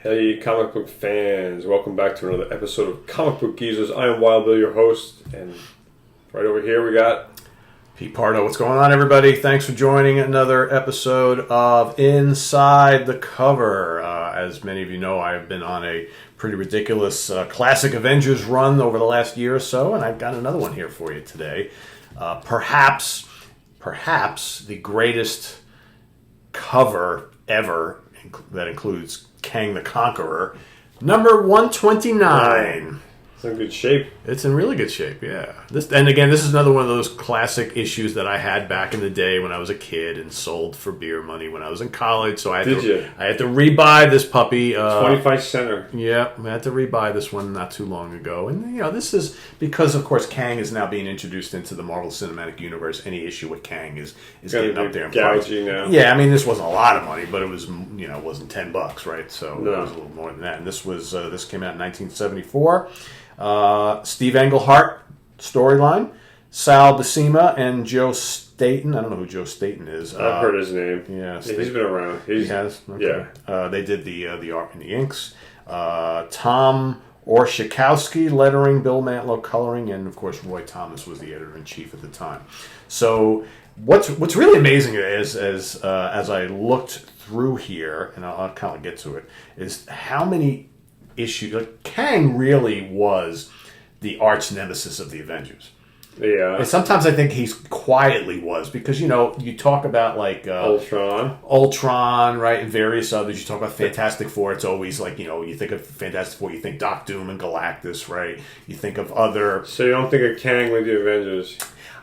Hey, comic book fans, welcome back to another episode of Comic Book Geezers. I am Wild Bill, your host, and right over here we got Pete Pardo. What's going on, everybody? Thanks for joining another episode of Inside the Cover. As many of you know, I've been on a pretty ridiculous classic Avengers run over the last year or so, and I've got another one here for you today. Perhaps the greatest cover ever that includes Kang the Conqueror, number 129. It's in good shape. It's in really good shape, yeah. This is another one of those classic issues that I had back in the day when I was a kid and sold for beer money when I was in college. So I had to rebuy this puppy. 25 center. Yeah, I had to rebuy this one not too long ago. And, this is because, of course, Kang is now being introduced into the Marvel Cinematic Universe. Any issue with Kang is getting up there in price. Now. Yeah, I mean, this wasn't a lot of money, but it was, it wasn't $10, right? So no. It was a little more than that. And this came out in 1974. Steve Englehart storyline, Sal Buscema and Joe Staton. I don't know who Joe Staton is. I've heard his name. Yeah, he's been around. He has. Okay. Yeah. They did the art and the inks. Tom Orshikowski lettering, Bill Mantlo coloring, and of course Roy Thomas was the editor-in-chief at the time. So what's really amazing is as I looked through here, and I'll kind of get to it, is how many issue. Like, Kang really was the arch nemesis of the Avengers. Yeah. And sometimes I think he's quietly was because, you talk about like Ultron, right, and various others. You talk about Fantastic Four. It's always like, you think of Fantastic Four, you think Doc Doom and Galactus, right? You think of other. So you don't think of Kang with the Avengers?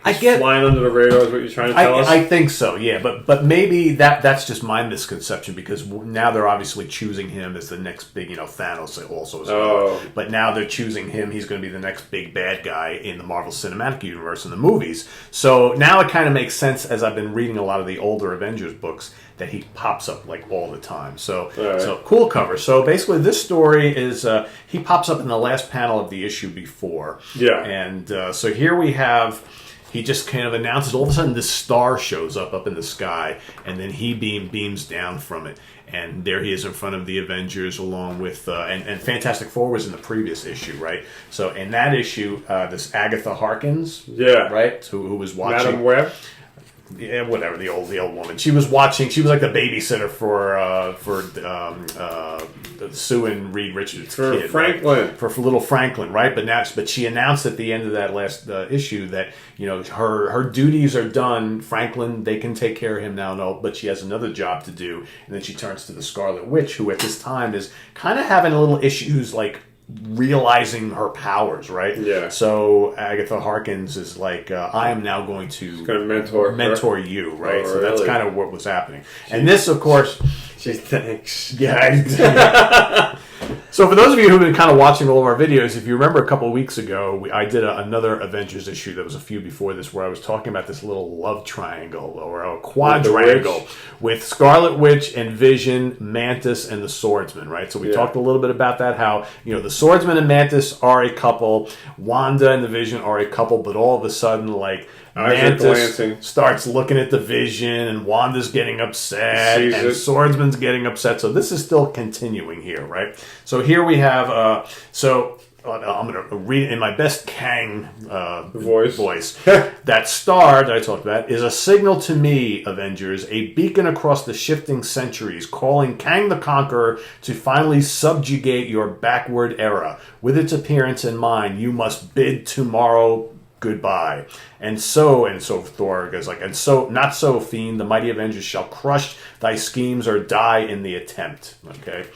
I get flying under the radar is what you're trying to tell us? I think so, yeah. But maybe that's just my misconception because now they're obviously choosing him as the next big, Thanos also. But now they're choosing him. He's going to be the next big bad guy in the Marvel Cinematic Universe in the movies. So now it kind of makes sense as I've been reading a lot of the older Avengers books that he pops up like all the time. So cool cover. So basically this story is he pops up in the last panel of the issue before. Yeah. And so here we have. He just kind of announces, all of a sudden this star shows up in the sky, and then he beams down from it. And there he is in front of the Avengers along with, and Fantastic Four was in the previous issue, right? So in that issue, this Agatha Harkins, right, who was watching. Madam Web? Yeah, whatever, the old woman. She was watching. She was like the babysitter for Sue and Reed Richards' kid, Franklin, right? for little Franklin, right? But she announced at the end of that last issue that her duties are done. Franklin, they can take care of him now. No, but she has another job to do. And then she turns to the Scarlet Witch, who at this time is kind of having a little issues like realizing her powers, right? Yeah. So Agatha Harkins is like, I am now going to mentor you, right? So that's kind of what was happening. And this, of course, she thinks. Yeah. So for those of you who've been kind of watching all of our videos, if you remember a couple of weeks ago, I did another Avengers issue that was a few before this where I was talking about this little love triangle or a quadrangle with Scarlet Witch and Vision, Mantis, and the Swordsman, right? So we talked a little bit about that, how, the Swordsman and Mantis are a couple, Wanda and the Vision are a couple, but all of a sudden, like, Mantis starts looking at the Vision, and Wanda's getting upset, and Swordsman's getting upset. So this is still continuing here, right? So here we have. I'm going to read in my best Kang voice. That star that I talked about is a signal to me, Avengers, a beacon across the shifting centuries, calling Kang the Conqueror to finally subjugate your backward era. With its appearance in mind, you must bid tomorrow goodbye. And so Thor goes like, and so, not so, Fiend, the mighty Avengers shall crush thy schemes or die in the attempt. Okay?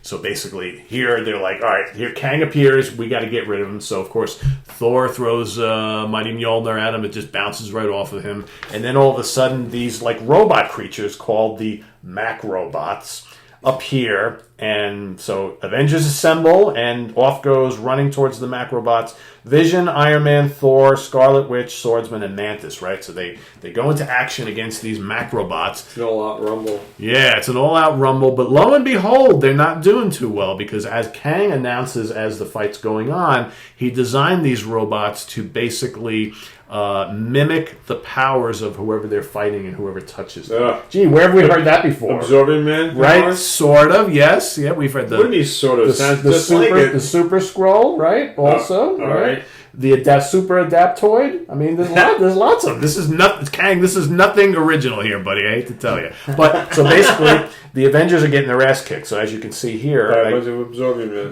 So basically, here they're like, all right, here Kang appears, we got to get rid of him. So, of course, Thor throws Mighty Mjolnir at him, it just bounces right off of him. And then all of a sudden, these like robot creatures called the Mac-Robots appear, and so Avengers assemble, and off goes running towards the Mac-Robots Vision, Iron Man, Thor, Scarlet Witch, Swordsman, and Mantis, right? So they go into action against these Mac-Robots. It's an all-out rumble. Yeah, it's an all-out rumble, but lo and behold, they're not doing too well, because as Kang announces as the fight's going on, he designed these robots to basically mimic the powers of whoever they're fighting and whoever touches them. Gee, where have we heard that before? Absorbing Man? Right, sort of, yes. Yes, yeah, we've read the. What do you mean, sort of? Sounds the just super, like it. the Super Scroll, right? Also, all right? right. The Super Adaptoid. I mean, there's lots of them. This is not Kang. This is nothing original here, buddy. I hate to tell you. But so basically, the Avengers are getting their ass kicked. So as you can see here,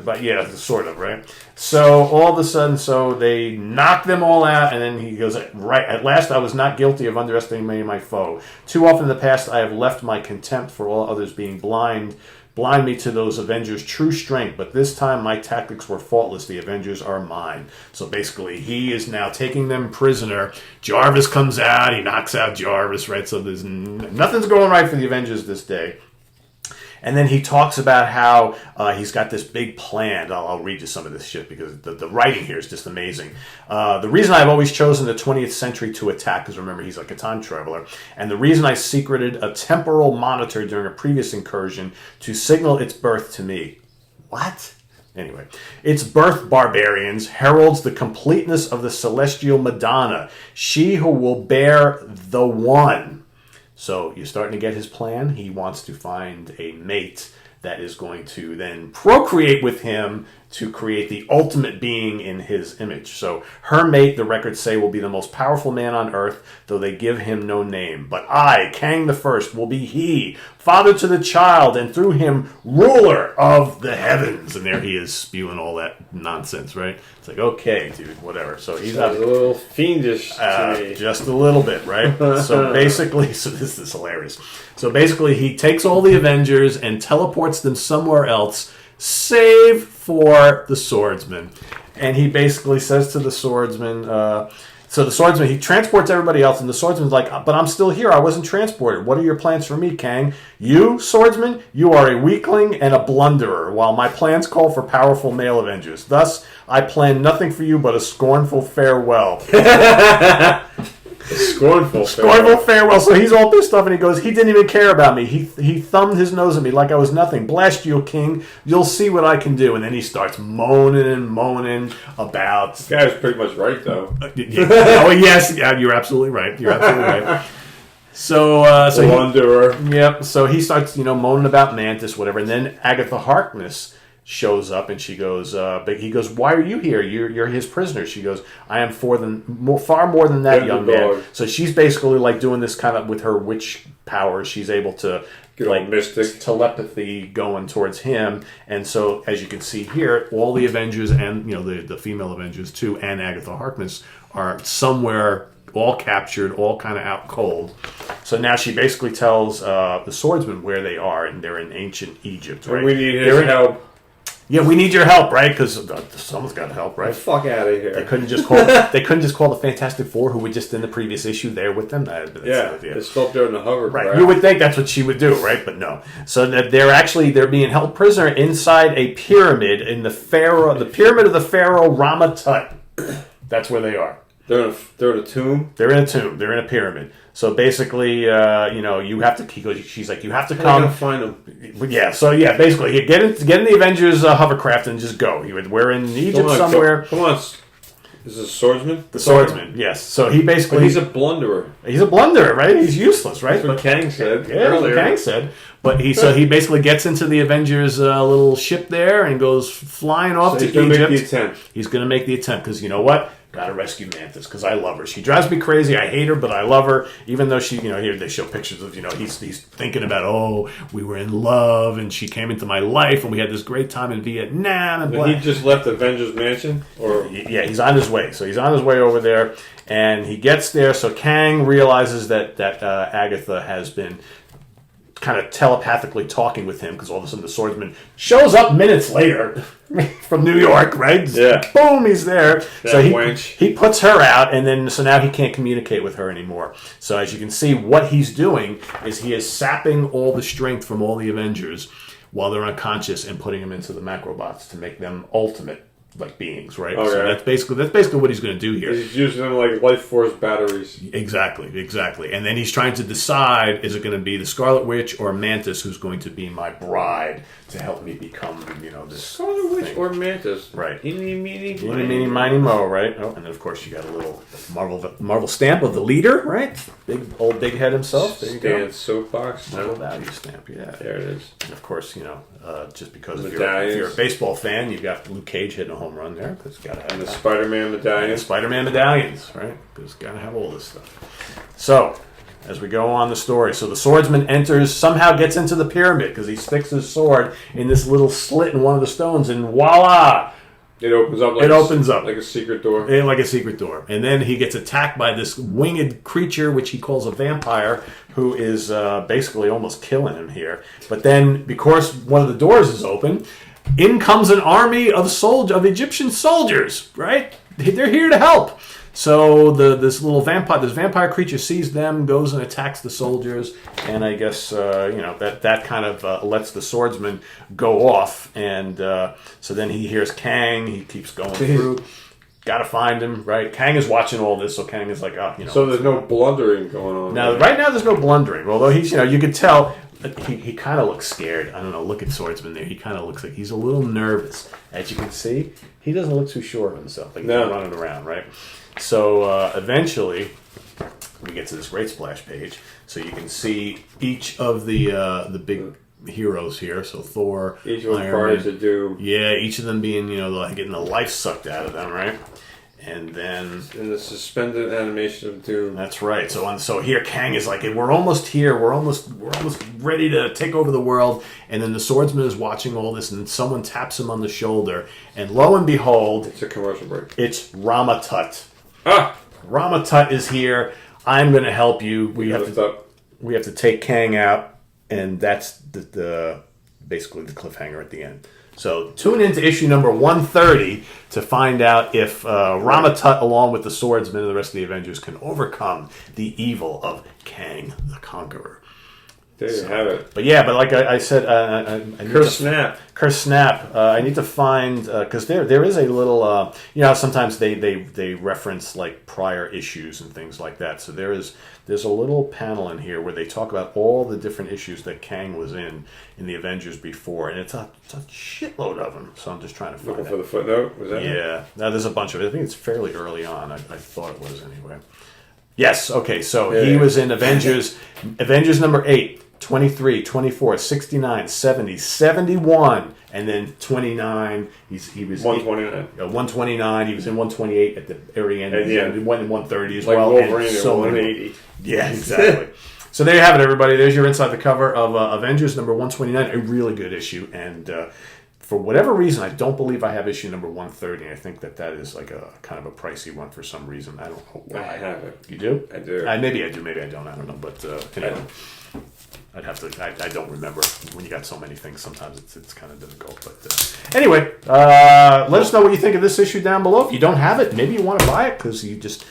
but yeah, sort of, right? So all of a sudden, so they knock them all out, and then he goes, right, at last I was not guilty of underestimating my foe. Too often in the past I have left my contempt for all others being blind me to those Avengers' true strength, but this time my tactics were faultless. The Avengers are mine. So basically, he is now taking them prisoner. Jarvis comes out, he knocks out Jarvis, right? So there's nothing's going right for the Avengers this day. And then he talks about how he's got this big plan. I'll read you some of this shit because the writing here is just amazing. The reason I've always chosen the 20th century to attack, because remember, he's like a time traveler, and the reason I secreted a temporal monitor during a previous incursion to signal its birth to me. What? Anyway, its birth, barbarians, heralds the completeness of the celestial Madonna, she who will bear the One. So you're starting to get his plan. He wants to find a mate that is going to then procreate with him to create the ultimate being in his image. So her mate, the records say, will be the most powerful man on earth, though they give him no name. But I, Kang the First, will be he, father to the child, and through him, ruler of the heavens. And there he is spewing all that nonsense, right? It's like, okay, dude, whatever. So he's a little fiendish to me. Just a little bit, right? So basically, so this is hilarious. So basically, he takes all the Avengers and teleports them somewhere else, save for the Swordsman. And he basically says to the Swordsman, so the Swordsman, he transports everybody else, and the Swordsman's like, but I'm still here, I wasn't transported. What are your plans for me, Kang? You, Swordsman, you are a weakling and a blunderer, while my plans call for powerful male Avengers. Thus, I plan nothing for you but a scornful farewell. Scornful farewell. So he's all pissed off, and he goes, he didn't even care about me. He thumbed his nose at me like I was nothing. Blast you, King. You'll see what I can do. And then he starts moaning about... This guy's pretty much right, though. Oh, yes. Yeah, you're absolutely right. So Wanderer. Yep. So he starts, moaning about Mantis, whatever. And then Agatha Harkness shows up, and she goes, but he goes, why are you here? You're his prisoner. She goes, I am far more than that, young man. So she's basically like doing this kind of with her witch powers. She's able to get like mystic telepathy going towards him. And so as you can see here, all the Avengers and the female Avengers too, and Agatha Harkness are somewhere all captured, all kind of out cold. So now she basically tells the Swordsman where they are, and they're in ancient Egypt. Right? And we need his help. Yeah, we need your help, right? Because someone's got to help, right? Get the fuck out of here! They couldn't just call the Fantastic Four, who were just in the previous issue, there with them. They're still up there in the hovercraft. Right, you would think that's what she would do, right? But no. So that they're being held prisoner inside a pyramid in the pyramid of the Pharaoh Rama Tut. That's where they are. They're in a tomb. They're in a tomb. They're in a pyramid. So basically, you have to. She's like, you have to come. How find them? Yeah. So yeah, basically, you get in the Avengers hovercraft and just go. We're in Egypt somewhere. Come on. Is this a swordsman? The Swordsman, yes. So he basically... But he's a blunderer. He's a blunderer, right? He's useless, right? That's what Kang said earlier. That's what Kang said. But he basically gets into the Avengers' little ship there and goes flying off to Egypt. He's going to make the attempt. He's going to make the attempt because you know what? Gotta rescue Mantis because I love her. She drives me crazy. I hate her, but I love her. Even though she, here they show pictures of, he's thinking about, we were in love and she came into my life and we had this great time in Vietnam. And he just left Avengers Mansion? Yeah, he's on his way. So he's on his way over there and he gets there. So Kang realizes that Agatha has been kind of telepathically talking with him because all of a sudden the Swordsman shows up minutes later from New York, right? Yeah. Boom, he's there. So wench. he puts her out, and then so now he can't communicate with her anymore. So as you can see, what he's doing is he is sapping all the strength from all the Avengers while they're unconscious and putting them into the Macrobots to make them ultimate. like beings, right? Okay. So that's basically what he's going to do here. He's using them like life force batteries. Exactly. And then he's trying to decide, is it going to be the Scarlet Witch or Mantis who's going to be my bride to help me become, this Scarlet Witch or Mantis. Right. Eeny, meeny, miny, mo, right? Oh, and then of course you got a little Marvel stamp of the leader, right? Big head himself. There you go. Stan's soapbox. Marvel value stamp, yeah. There it is. And of course, just because if Medallions. you're a baseball fan, you've got Luke Cage hitting a home run there. Because got to have And the Spider-Man medallion. And Spider-Man medallions, right? Because got to have all this stuff. So, as we go on the story, so the swordsman enters, somehow gets into the pyramid because he sticks his sword in this little slit in one of the stones, and voila! It opens up. Like a secret door. Like a secret door. And then he gets attacked by this winged creature, which he calls a vampire, who is basically almost killing him here. But then, because one of the doors is open, in comes an army of Egyptian soldiers, right? They're here to help. So this vampire creature sees them, goes and attacks the soldiers, and I guess that kind of lets the swordsman go off. And so then he hears Kang. He keeps going through. Got to find him, right? Kang is watching all this, so Kang is like, So there's no blundering going on. Right now there's no blundering. Although he's, you could tell. He kind of looks scared. I don't know. Look at Swordsman there. He kind of looks like he's a little nervous. As you can see, he doesn't look too sure of himself. Like he's running around, right? So eventually, we get to this great splash page. So you can see each of the big heroes here. So Thor, each of them parties to do. Yeah, each of them being getting the life sucked out of them, right? And then in the suspended animation of Doom. That's right. So here Kang is like, we're almost here. We're almost ready to take over the world. And then the swordsman is watching all this, and someone taps him on the shoulder, and lo and behold, it's a commercial break. It's Ramatut. Ah, Ramatut is here. I'm going to help you. We have to take Kang out, and that's basically the cliffhanger at the end. So tune into issue number 130 to find out if Ramatut, along with the swordsman and the rest of the Avengers, can overcome the evil of Kang the Conqueror. There you have it. But like I said, Curse Snap. I need to find, because there is a little, sometimes they reference like prior issues and things like that. So there's a little panel in here where they talk about all the different issues that Kang was in the Avengers before, and it's a shitload of them. So I'm just trying to find Looking for the footnote? Was that it? Now there's a bunch of it. I think it's fairly early on. I thought it was anyway. Yes. Okay. So he was in Avengers number 8. 23, 24, 69, 70, 71, and then 29. He was 129. 129. He was in 128 at the very end. And he went in 130 as like well. Wolverine at 180. Yeah, exactly. So there you have it, everybody. There's your inside the cover of Avengers number 129. A really good issue, and for whatever reason, I don't believe I have issue number 130. I think that is like a kind of a pricey one for some reason. I don't know why. I have it. You do? I do. Maybe I do. Maybe I don't. I don't know. But anyway. I'd have to. I don't remember. When you got so many things, sometimes it's kind of difficult. But anyway, let us know what you think of this issue down below. If you don't have it, maybe you want to buy it because you just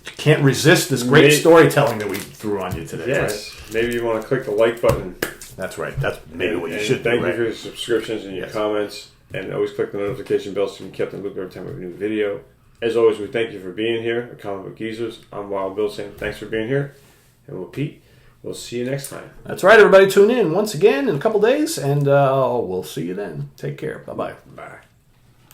can't resist this great storytelling that we threw on you today. Yes. Right? Maybe you want to click the like button. That's right. That's maybe what you should do. Thank you for your subscriptions and your comments. And always click the notification bell so you can keep in the loop every time we have a new video. As always, we thank you for being here at Comic Book Geezers. I'm Wild Bill saying thanks for being here. And we'll see you next time. That's right, everybody. Tune in once again in a couple days, and we'll see you then. Take care. Bye-bye. Bye.